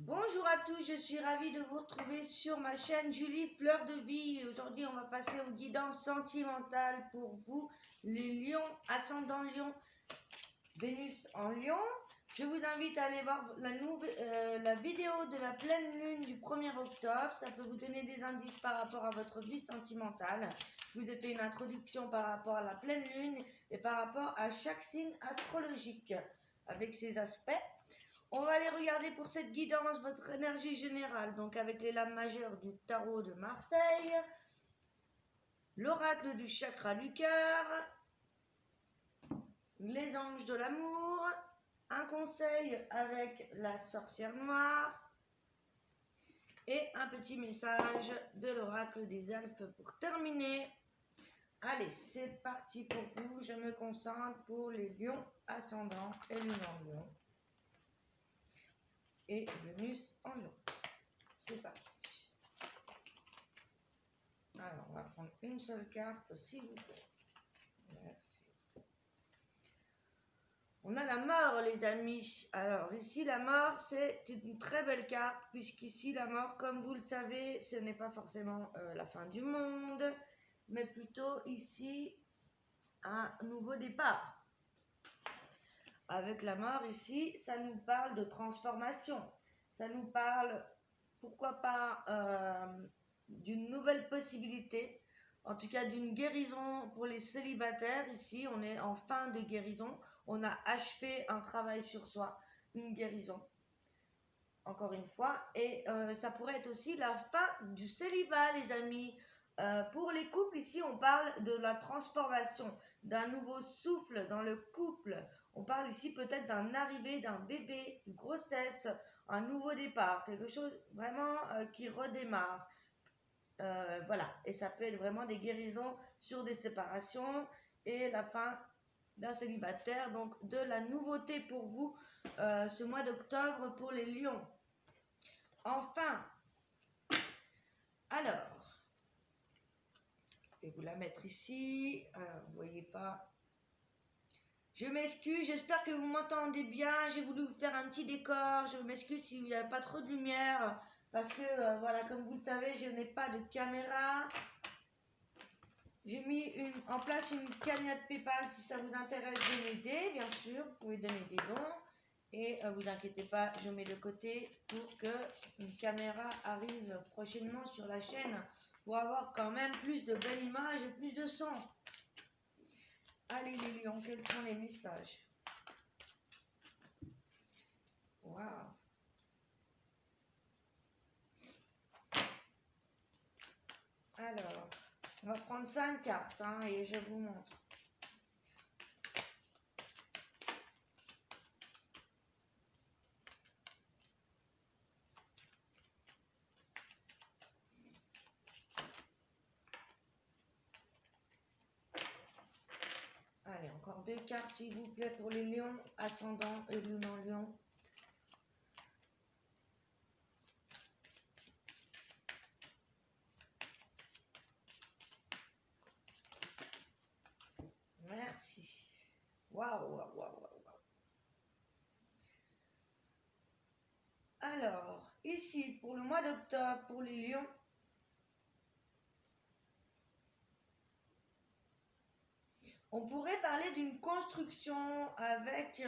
Bonjour à tous, je suis ravie de vous retrouver sur ma chaîne Julie Fleur de Vie. Aujourd'hui, on va passer aux guidances sentimentales pour vous, les lions, ascendant lion, Vénus en lion. Je vous invite à aller voir la vidéo de la pleine lune du 1er octobre. Ça peut vous donner des indices par rapport à votre vie sentimentale. Je vous ai fait une introduction par rapport à la pleine lune et par rapport à chaque signe astrologique avec ses aspects. On va aller regarder pour cette guidance votre énergie générale, donc avec les lames majeures du tarot de Marseille, l'oracle du chakra du cœur, les anges de l'amour, un conseil avec la sorcière noire et un petit message de l'oracle des elfes pour terminer. Allez, c'est parti pour vous. Je me concentre pour les lions ascendants et lune en lion. Et Vénus en lion. C'est parti. Alors, on va prendre une seule carte, s'il vous plaît. Merci. On a la mort, les amis. Alors, ici, la mort, c'est une très belle carte, puisqu'ici, la mort, comme vous le savez, ce n'est pas forcément la fin du monde, mais plutôt ici, un nouveau départ. Avec la mort, ici, ça nous parle de transformation. Ça nous parle, pourquoi pas, d'une nouvelle possibilité, en tout cas d'une guérison pour les célibataires. Ici, on est en fin de guérison, on a achevé un travail sur soi, une guérison, encore une fois, et ça pourrait être aussi la fin du célibat, les amis. Pour les couples, ici, on parle de la transformation, d'un nouveau souffle dans le couple. On parle ici peut-être d'un arrivée d'un bébé, une grossesse, un nouveau départ, quelque chose vraiment qui redémarre. Voilà, et ça peut être vraiment des guérisons sur des séparations et la fin d'un célibataire, donc de la nouveauté pour vous ce mois d'octobre pour les lions. Enfin, alors, je vais vous la mettre ici, vous voyez pas. Je m'excuse, j'espère que vous m'entendez bien, j'ai voulu vous faire un petit décor, je m'excuse s'il n'y a pas trop de lumière, parce que voilà, comme vous le savez, je n'ai pas de caméra. J'ai mis en place une cagnotte PayPal si ça vous intéresse de m'aider, bien sûr, vous pouvez donner des dons. Et vous inquiétez pas, je mets de côté pour que une caméra arrive prochainement sur la chaîne pour avoir quand même plus de belles images et plus de son. Allez les lions, quels sont les messages? Waouh! Alors, on va prendre 5 cartes hein, et je vous montre. Allez, encore 2 cartes s'il vous plaît pour les lions, ascendant et lune en lion. Merci. Waouh, waouh, waouh, waouh. Alors, ici, pour le mois d'octobre, pour les lions, on pourrait parler d'une construction avec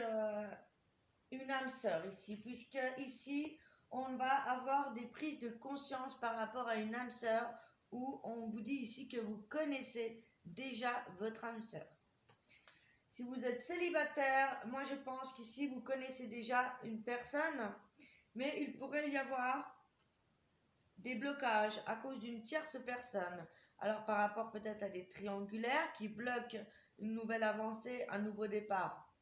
une âme sœur ici, puisque ici, on va avoir des prises de conscience par rapport à une âme sœur, où on vous dit ici que vous connaissez déjà votre âme sœur. Si vous êtes célibataire, moi je pense qu'ici vous connaissez déjà une personne, mais il pourrait y avoir des blocages à cause d'une tierce personne. Alors par rapport peut-être à des triangulaires qui bloquent une nouvelle avancée, un nouveau départ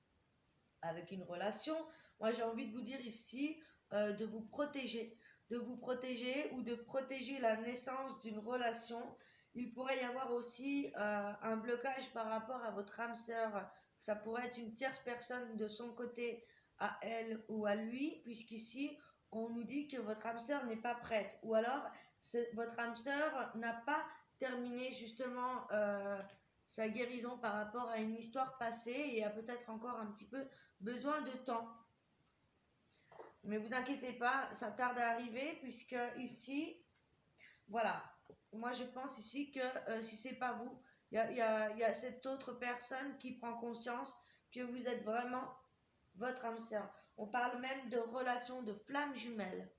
avec une relation, moi j'ai envie de vous dire ici de vous protéger ou de protéger la naissance d'une relation. Il pourrait y avoir aussi un blocage par rapport à votre âme sœur. Ça pourrait être une tierce personne de son côté à elle ou à lui, puisqu'ici on nous dit que votre âme sœur n'est pas prête, ou alors votre âme sœur n'a pas terminé justement sa guérison par rapport à une histoire passée et a peut-être encore un petit peu besoin de temps. Mais vous inquiétez pas, ça tarde à arriver puisque ici, voilà, moi je pense ici que si c'est pas vous, il y a cette autre personne qui prend conscience que vous êtes vraiment votre âme sœur. On parle même de relation de flamme jumelle.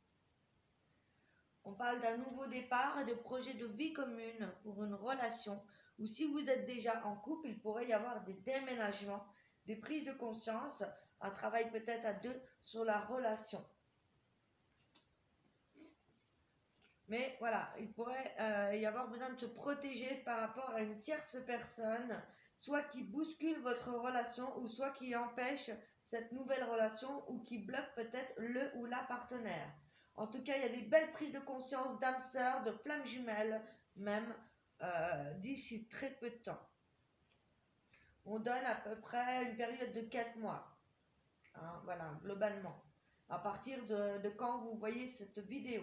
On parle d'un nouveau départ et de projet de vie commune pour une relation, ou si vous êtes déjà en couple, il pourrait y avoir des déménagements, des prises de conscience, un travail peut-être à deux sur la relation. Mais voilà, il pourrait y avoir besoin de se protéger par rapport à une tierce personne, soit qui bouscule votre relation, ou soit qui empêche cette nouvelle relation, ou qui bloque peut-être le ou la partenaire. En tout cas, il y a des belles prises de conscience d'âme sœur, de flammes jumelles, même d'ici très peu de temps. On donne à peu près une période de 4 mois, hein, voilà, globalement, à partir de quand vous voyez cette vidéo.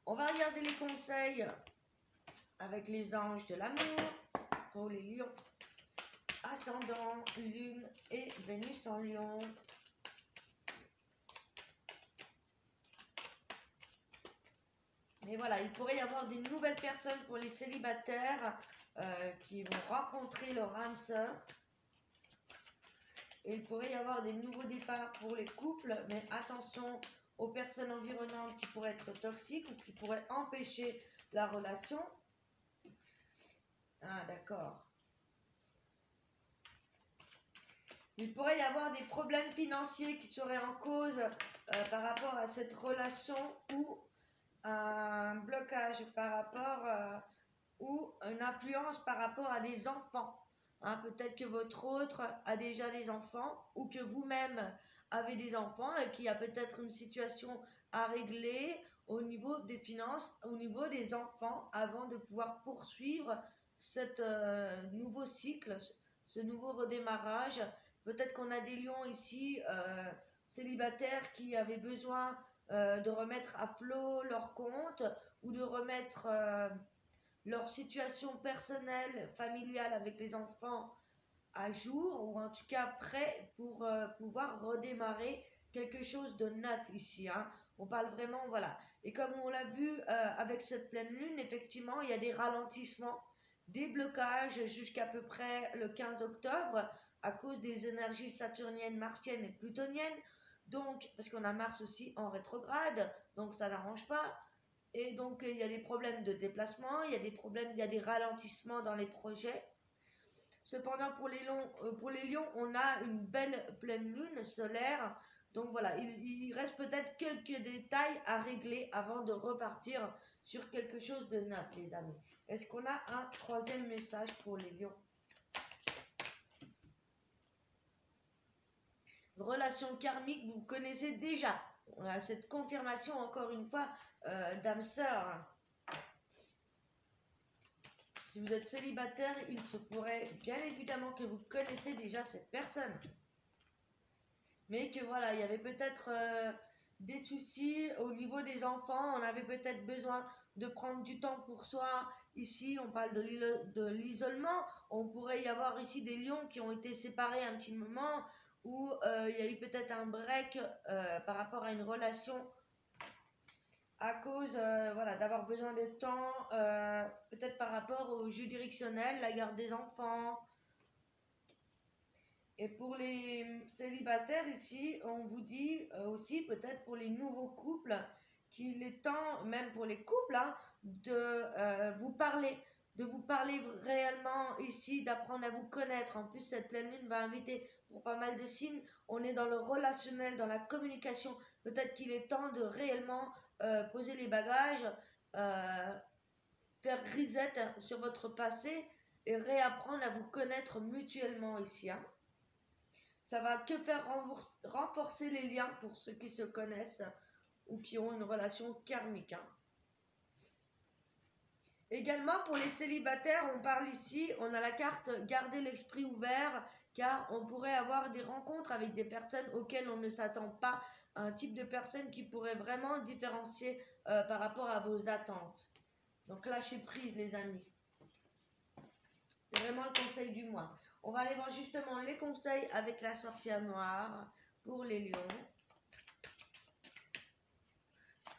On va regarder les conseils avec les anges de l'amour pour les lions. Ascendant, lune et Vénus en lion. Et voilà, il pourrait y avoir des nouvelles personnes pour les célibataires qui vont rencontrer leur âme sœur. Et il pourrait y avoir des nouveaux départs pour les couples, mais attention aux personnes environnantes qui pourraient être toxiques ou qui pourraient empêcher la relation. Ah, d'accord. Il pourrait y avoir des problèmes financiers qui seraient en cause par rapport à cette relation ou un blocage par rapport ou une influence par rapport à des enfants. Hein, peut-être que votre autre a déjà des enfants ou que vous-même avez des enfants et qu'il y a peut-être une situation à régler au niveau des finances, au niveau des enfants avant de pouvoir poursuivre ce nouveau cycle, ce nouveau redémarrage. Peut-être qu'on a des lions ici célibataires qui avaient besoin de remettre à flot leur compte ou de remettre leur situation personnelle, familiale avec les enfants à jour ou en tout cas prêt pour pouvoir redémarrer quelque chose de neuf ici. Hein. On parle vraiment, voilà. Et comme on l'a vu avec cette pleine lune, effectivement, il y a des ralentissements, des blocages jusqu'à peu près le 15 octobre à cause des énergies saturniennes, martiennes et plutoniennes. Donc, parce qu'on a Mars aussi en rétrograde, donc ça n'arrange pas. Et donc, il y a des problèmes de déplacement, il y a des problèmes, il y a des ralentissements dans les projets. Cependant, pour les lions, on a une belle pleine lune solaire. Donc voilà, il reste peut-être quelques détails à régler avant de repartir sur quelque chose de neuf, les amis. Est-ce qu'on a un troisième message pour les lions? Relation karmique, vous connaissez déjà. On a cette confirmation, encore une fois, d'âme sœur. Si vous êtes célibataire, il se pourrait bien évidemment que vous connaissez déjà cette personne. Mais que voilà, il y avait peut-être des soucis au niveau des enfants, on avait peut-être besoin de prendre du temps pour soi. Ici, on parle de l'isolement. On pourrait y avoir ici des lions qui ont été séparés un petit moment, où il y a eu peut-être un break par rapport à une relation à cause voilà, d'avoir besoin de temps, peut-être par rapport au juridictionnel, la garde des enfants. Et pour les célibataires ici, on vous dit aussi peut-être pour les nouveaux couples qu'il est temps, même pour les couples, hein, de vous parler réellement ici, d'apprendre à vous connaître. En plus, cette pleine lune va inviter pour pas mal de signes. On est dans le relationnel, dans la communication. Peut-être qu'il est temps de réellement poser les bagages, faire reset sur votre passé et réapprendre à vous connaître mutuellement ici. Hein. Ça va que faire renforcer les liens pour ceux qui se connaissent ou qui ont une relation karmique. Hein. Également pour les célibataires, on parle ici, on a la carte garder l'esprit ouvert car on pourrait avoir des rencontres avec des personnes auxquelles on ne s'attend pas, un type de personne qui pourrait vraiment différencier par rapport à vos attentes. Donc lâchez prise les amis. C'est vraiment le conseil du mois. On va aller voir justement les conseils avec la sorcière noire pour les lions.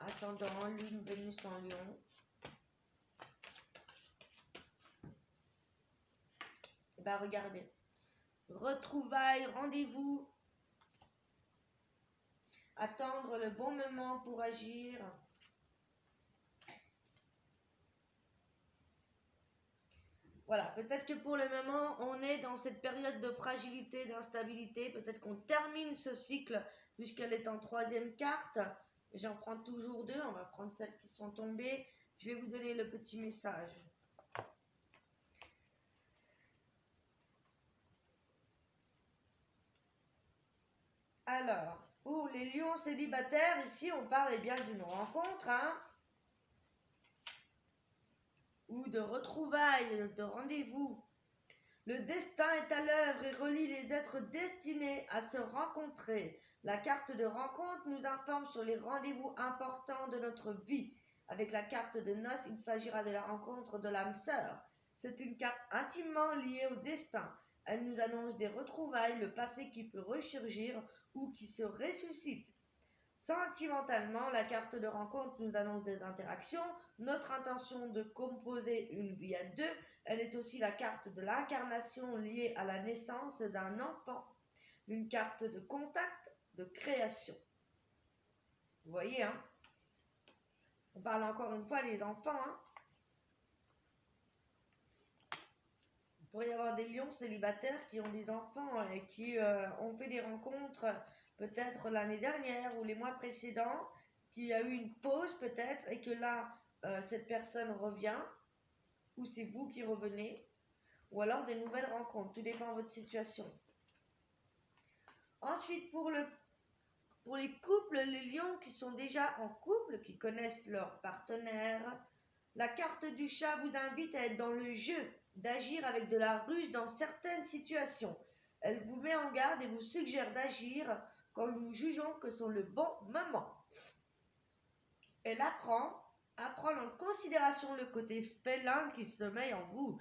Ascendant, lune, Vénus en lion. Et bien regardez. Retrouvailles, rendez-vous. Attendre le bon moment pour agir. Voilà, peut-être que pour le moment, on est dans cette période de fragilité, d'instabilité. Peut-être qu'on termine ce cycle puisqu'elle est en troisième carte. J'en prends toujours deux. On va prendre celles qui sont tombées. Je vais vous donner le petit message. Alors, pour les lions célibataires, ici, on parle bien d'une rencontre, hein, ou de retrouvailles, de rendez-vous. Le destin est à l'œuvre et relie les êtres destinés à se rencontrer. La carte de rencontre nous informe sur les rendez-vous importants de notre vie. Avec la carte de noces, il s'agira de la rencontre de l'âme sœur. C'est une carte intimement liée au destin. Elle nous annonce des retrouvailles, le passé qui peut ressurgir ou qui se ressuscite. Sentimentalement, la carte de rencontre nous annonce des interactions, notre intention de composer une vie à deux. Elle est aussi la carte de l'incarnation liée à la naissance d'un enfant. Une carte de contact, de création. Vous voyez, hein? On parle encore une fois des enfants, hein? Il pourrait y avoir des lions célibataires qui ont des enfants et qui ont fait des rencontres peut-être l'année dernière ou les mois précédents, qu'il y a eu une pause peut-être et que là, cette personne revient, ou c'est vous qui revenez, ou alors des nouvelles rencontres, tout dépend de votre situation. Ensuite, pour les couples, les lions qui sont déjà en couple, qui connaissent leur partenaire, la carte du chat vous invite à être dans le jeu, d'agir avec de la ruse dans certaines situations. Elle vous met en garde et vous suggère d'agir quand nous jugeons que c'est le bon moment. Elle apprend à prendre en considération le côté spélin qui sommeille en vous.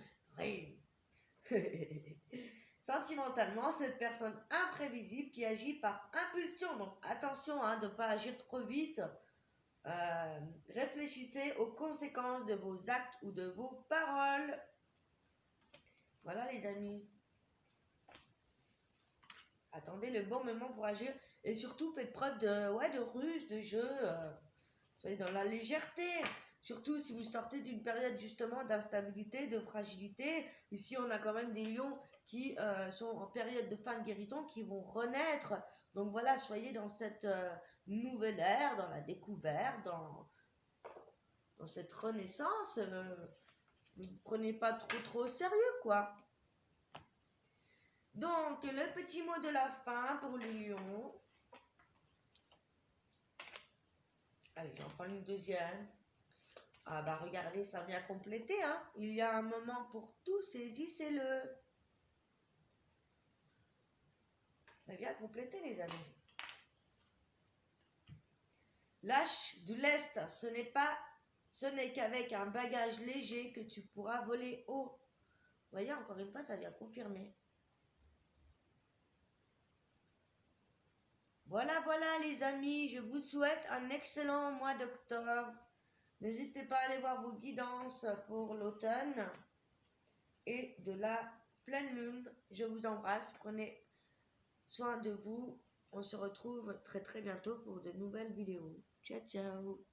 Sentimentalement, cette personne imprévisible qui agit par impulsion. Donc attention de ne pas agir trop vite. Réfléchissez aux conséquences de vos actes ou de vos paroles. Voilà les amis. Attendez le bon moment pour agir et surtout faites preuve de ruse, de jeu. Soyez dans la légèreté. Surtout si vous sortez d'une période justement d'instabilité, de fragilité. Ici, on a quand même des lions qui sont en période de fin de guérison, qui vont renaître. Donc voilà, soyez dans cette nouvelle ère, dans la découverte, dans cette renaissance. Ne vous prenez pas trop au sérieux, quoi. Donc, le petit mot de la fin pour les lions. Allez, j'en prends une deuxième. Ah bah regardez, ça vient compléter, hein. Il y a un moment pour tout, saisissez-le. Ça vient compléter, les amis. Lâche du lest, ce n'est qu'avec un bagage léger que tu pourras voler haut. Vous voyez, encore une fois, ça vient confirmer. Voilà les amis, je vous souhaite un excellent mois d'octobre. N'hésitez pas à aller voir vos guidances pour l'automne et de la pleine lune. Je vous embrasse, prenez soin de vous. On se retrouve très bientôt pour de nouvelles vidéos. Ciao.